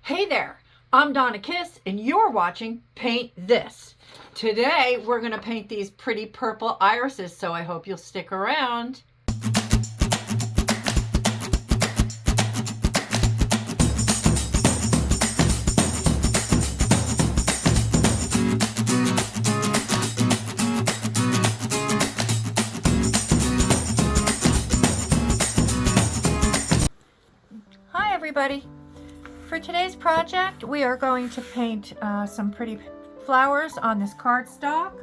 Hey there, I'm Donna Kisz and you're watching Paint This. Today we're going to paint these pretty purple irises, so I hope you'll stick around. Hi everybody. For today's project, we are going to paint some pretty flowers on this cardstock.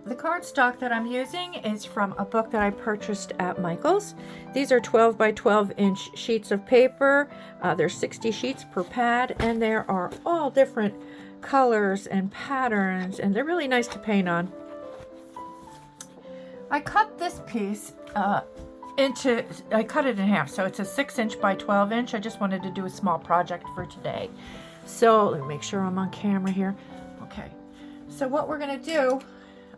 The cardstock that I'm using is from a book that I purchased at Michael's. These are 12 by 12 inch sheets of paper. There's 60 sheets per pad, and there are all different colors and patterns, and they're really nice to paint on. I cut this piece I cut it in half, so it's a 6-inch by 12-inch. I just wanted to do a small project for today. So let me make sure I'm on camera here. Okay, so what we're gonna do,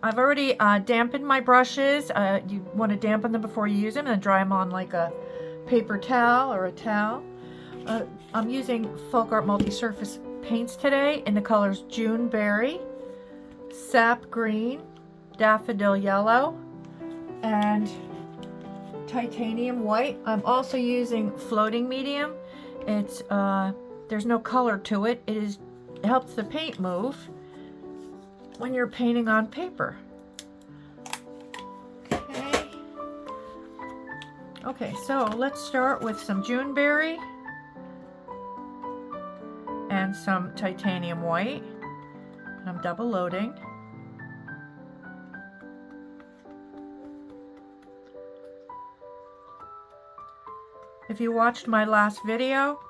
I've already dampened my brushes. You want to dampen them before you use them and dry them on like a paper towel or a towel. I'm using FolkArt Multi-Surface paints today in the colors Juneberry, Sap Green, Daffodil Yellow, and Titanium White. I'm also using floating medium. It's there's no color to it. It helps the paint move when you're painting on paper. Okay, so let's start with some Juneberry and some Titanium White. And I'm double loading. If you watched my last video,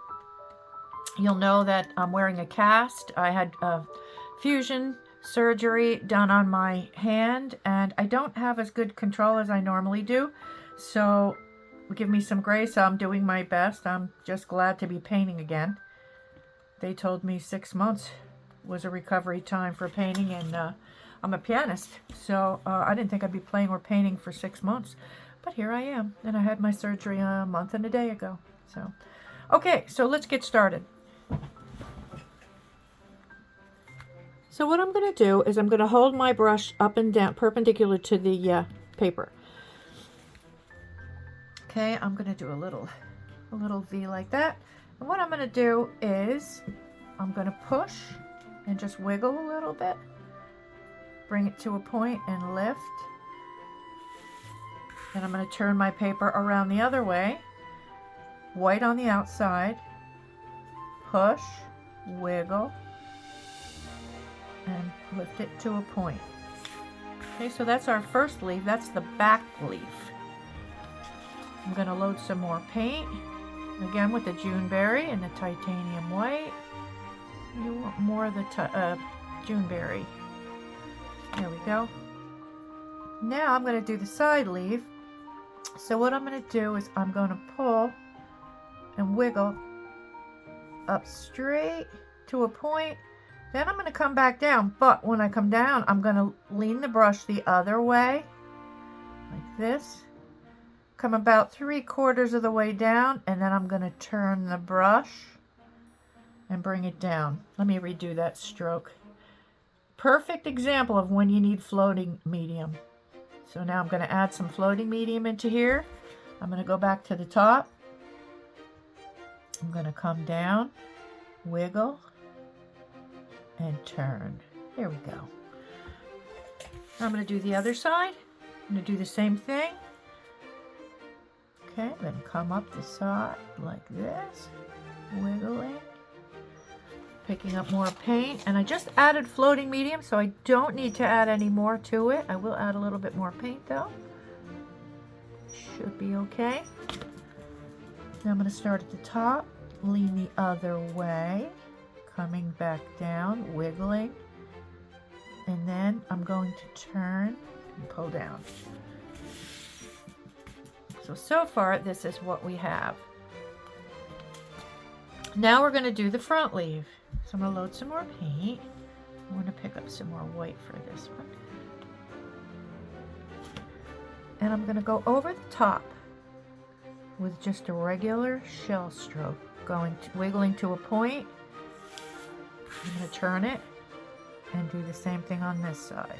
you'll know that I'm wearing a cast. I had fusion surgery done on my hand, and I don't have as good control as I normally do. So give me some grace. I'm doing my best. I'm just glad to be painting again. They told me 6 months was a recovery time for painting, and I'm a pianist, so I didn't think I'd be playing or painting for 6 months. But here I am, and I had my surgery a month and a day ago. So, okay, so let's get started. So what I'm going to do is I'm going to hold my brush up and down, perpendicular to the paper. Okay, I'm going to do a little V like that. And what I'm going to do is I'm going to push and just wiggle a little bit, bring it to a point and lift. Then I'm going to turn my paper around the other way, white on the outside, push, wiggle, and lift it to a point. Okay, so that's our first leaf. That's the back leaf. I'm going to load some more paint, again with the Juneberry and the Titanium White. You want more of the Juneberry. There we go. Now I'm going to do the side leaf. So what I'm going to do is I'm going to pull and wiggle up straight to a point. Then I'm going to come back down. But when I come down, I'm going to lean the brush the other way, like this. Come about 3/4 of the way down, and then I'm going to turn the brush and bring it down. Let me redo that stroke. Perfect example of when you need floating medium. So now I'm going to add some floating medium into here. I'm going to go back to the top. I'm going to come down, wiggle, and turn. There we go. Now I'm going to do the other side. I'm going to do the same thing. Okay, then come up the side like this, wiggling, picking up more paint, and I just added floating medium, so I don't need to add any more to it. I will add a little bit more paint though. Should be okay. Now I'm going to start at the top, lean the other way, coming back down, wiggling, and then I'm going to turn and pull down. So far this is what we have. Now we're going to do the front leaf. So I'm going to load some more paint. I want to pick up some more white for this one. And I'm going to go over the top with just a regular shell stroke. wiggling to a point. I'm going to turn it and do the same thing on this side.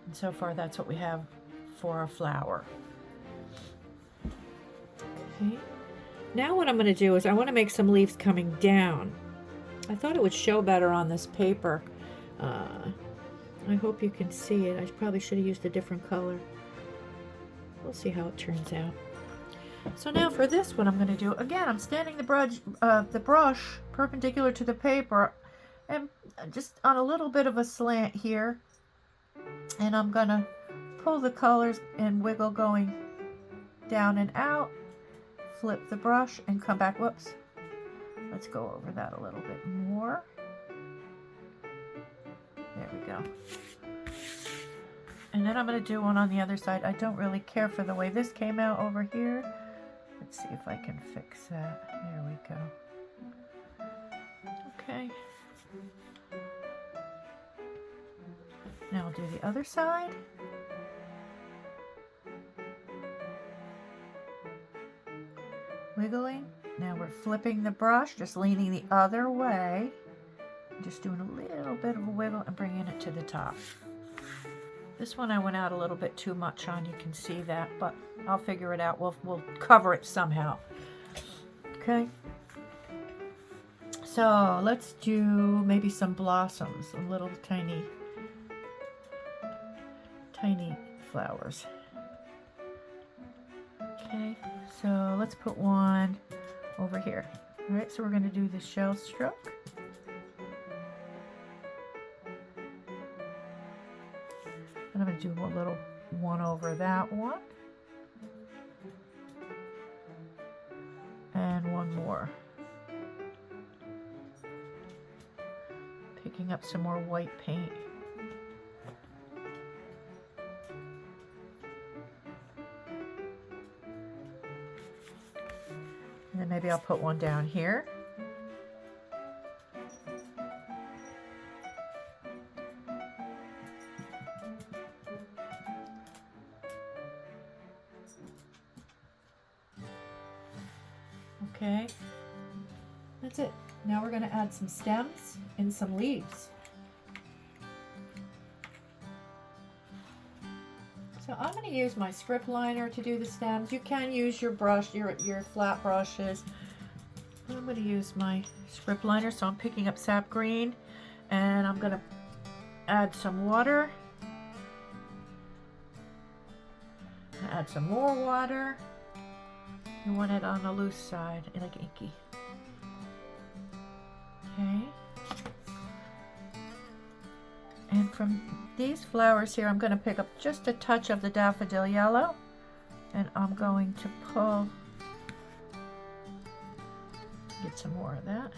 And so far that's what we have for our flower. Okay. Now what I'm going to do is I want to make some leaves coming down. I thought it would show better on this paper. I hope you can see it. I probably should have used a different color. We'll see how it turns out. So now for this one I'm going to do, again, I'm standing the brush perpendicular to the paper and just on a little bit of a slant here. And I'm going to pull the colors and wiggle going down and out, flip the brush and come back. Whoops. Let's go over that a little bit more. There we go. And then I'm going to do one on the other side. I don't really care for the way this came out over here. Let's see if I can fix that. There we go. Okay. Now I'll do the other side. Wiggling. Now we're flipping the brush, just leaning the other way. Just doing a little bit of a wiggle and bringing it to the top. This one I went out a little bit too much on, you can see that, but I'll figure it out. We'll cover it somehow. Okay. So let's do maybe some blossoms, some little tiny flowers. Okay, so let's put one over here. All right, so we're going to do the shell stroke. And I'm going to do a little one over that one. And one more. Picking up some more white paint. And then maybe I'll put one down here. Okay, that's it. Now we're going to add some stems and some leaves. So I'm going to use my script liner to do the stems. You can use your brush, your flat brushes. I'm going to use my script liner, so I'm picking up sap green, and I'm going to add some water. Add some more water. You want it on the loose side, like inky. Okay. And from these flowers here, I'm going to pick up just a touch of the Daffodil Yellow, and I'm going to pull, get some more of that.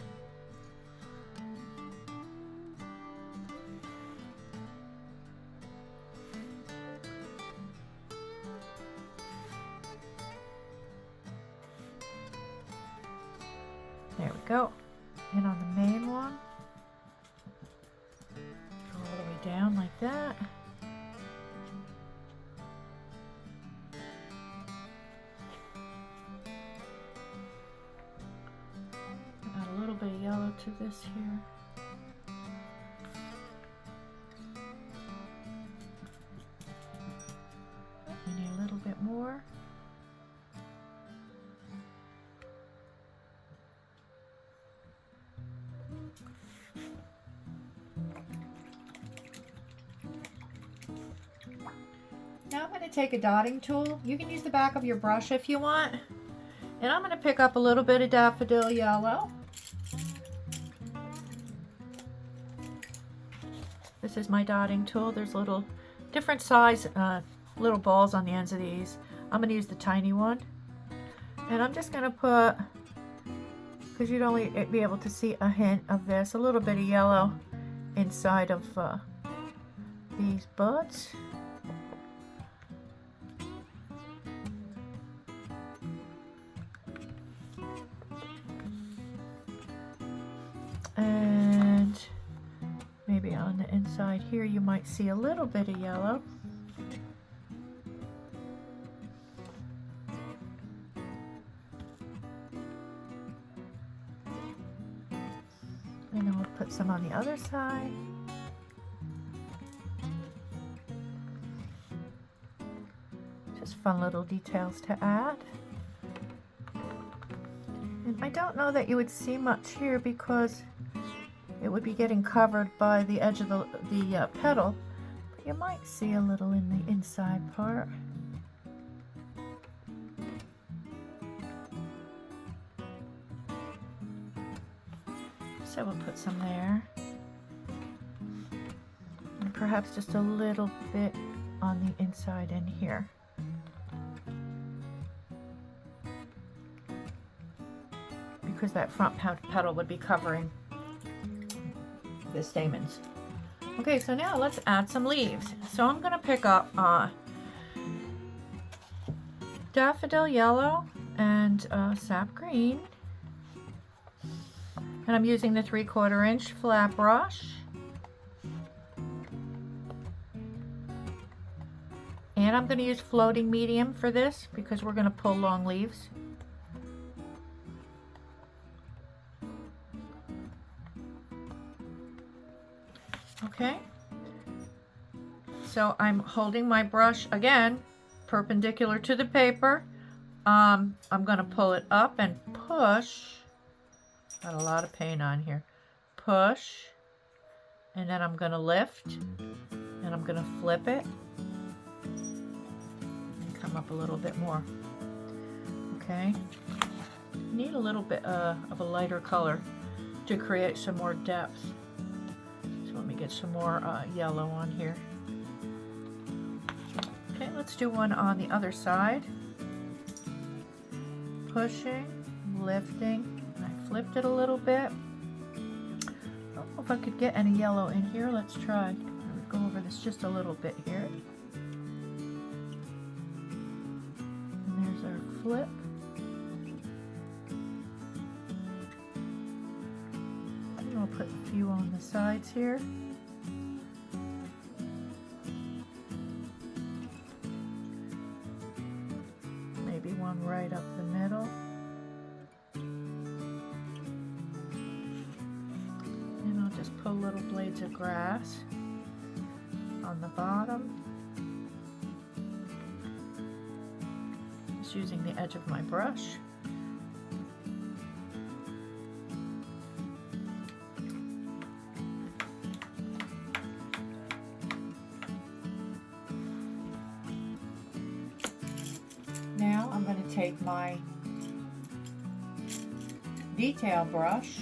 There we go. And on the main one, go all the way down like that. Add a little bit of yellow to this here. We need a little bit more. Now I'm going to take a dotting tool. You can use the back of your brush if you want. And I'm going to pick up a little bit of Daffodil Yellow. This is my dotting tool. There's little different size little balls on the ends of these. I'm going to use the tiny one. And I'm just going to put, because you'd only be able to see a hint of this, a little bit of yellow inside of these buds. And maybe on the inside here you might see a little bit of yellow. And then we'll put some on the other side. Just fun little details to add. And I don't know that you would see much here because it would be getting covered by the edge of the petal, but you might see a little in the inside part. So we'll put some there, and perhaps just a little bit on the inside in here. Because that front petal would be covering the stamens. Okay, so now let's add some leaves. So I'm going to pick up Daffodil Yellow and Sap Green. And I'm using the 3/4 inch flat brush. And I'm going to use floating medium for this because we're going to pull long leaves. Okay, so I'm holding my brush again perpendicular to the paper. I'm going to pull it up and push. Got a lot of paint on here. Push, and then I'm going to lift, and I'm going to flip it and come up a little bit more. Okay, need a little bit of a lighter color to create some more depth. Let me get some more yellow on here. Okay, let's do one on the other side. Pushing, lifting, and I flipped it a little bit. I don't know if I could get any yellow in here. Let's try. Go over this just a little bit here. And there's our flip. I'll put a few on the sides here. Maybe one right up the middle. And I'll just put little blades of grass on the bottom. Just using the edge of my brush. Now I'm going to take my detail brush,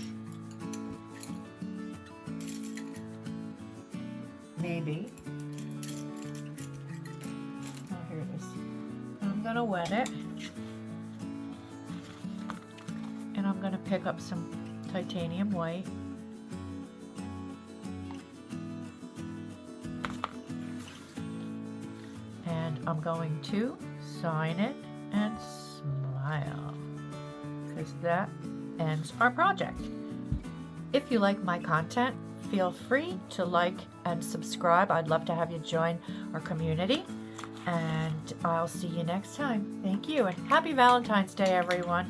maybe, oh here it is, I'm going to wet it, and I'm going to pick up some titanium white, and I'm going to sign it and smile, because that ends our project. If you like my content, feel free to like and subscribe. I'd love to have you join our community, and I'll see you next time. Thank you, and happy Valentine's Day, everyone.